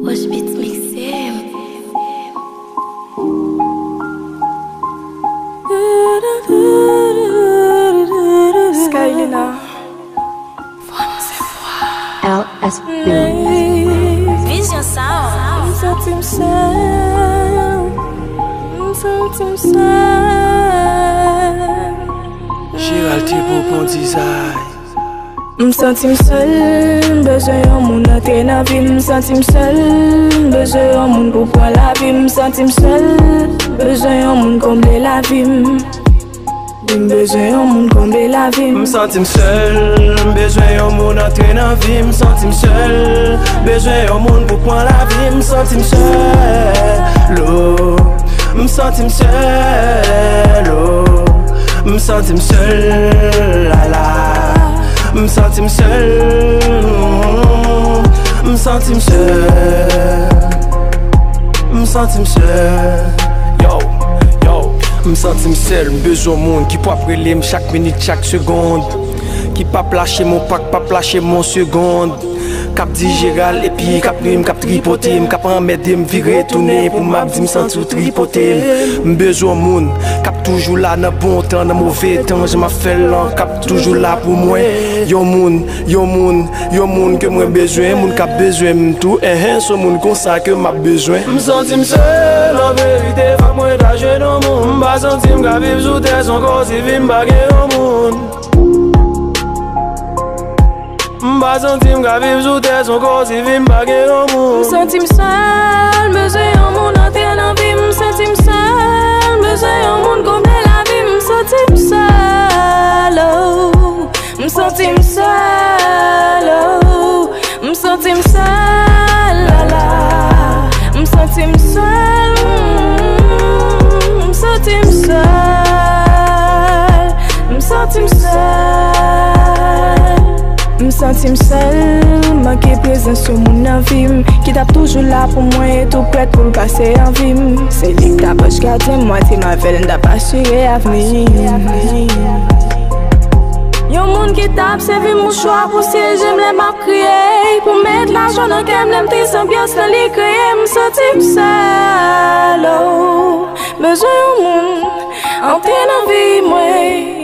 Wesh Beats mixé. Skylina. LSB. Vision Sound. M'sentim seul. Gérald Thibault pour design. M'sentim seul, besoin yon moun entre nan vi. M'sentim seul, besoin yon moun pou prendre la vie. M'sentim seul, besoin yon moun combler la vie. Besoin yon moun combler la vie. M'sentim seul, besoin yon moun entre nan vi. M'sentim seul, besoin yon moun pour prendre la vie. M'sentim seul, oh. M'sentim seul, oh. M'sentim seul, la la. M'sentim seul, m'sentim seul, m'sentim seul, yo, yo. M'sentim seul, m'besoin moun qui peut appeler chaque minute, chaque seconde. Qui pas lâcher mon pack, pas lâcher mon seconde. Cap di Gérald et puis cap rime, cap tripoter, cap remettre me virer tourner pour m'a dit me sentir tripoter. M'besoin moun cap toujours là dans bon temps, dans mauvais temps, je m'a fait lent, cap toujours là pour moi. Yon moun que moi besoin, moun cap besoin tout, so moun comme ça que m'a besoin. M'sentim seul, en vérité, faut moi d'acheter dans monde, m'pas sentir m'ga vivre sous terre son corps si vim baguer au monde. M'pas sentir m'ga vivre sous terre son corps si vim baguer au monde. M'sentim seul, besoin yon moun entre nan vi. M'sentim seul, besoin yon moun combler la vie. M'sentim seul, oh. M'sentim seul, oh. M'sentim seul, la la. M'sentim seul, m'sentim seul, m'sentim seul. M'sentim seul, manqué présence sur mon envie. Qui tape toujours là pour moi et tout prêt pour le passer en vie. C'est lui qui t'a pas gardé moi, t'es ma veille, n'a pas assuré l'avenir. Yon moun qui tape, c'est vu mon choix pour siège, j'aime les m'a crié. Pour mettre l'argent dans kem, l'aime triste ambiance dans les créer. M'sentim seul, oh. Besoin yon moun, entre dans vie, moi.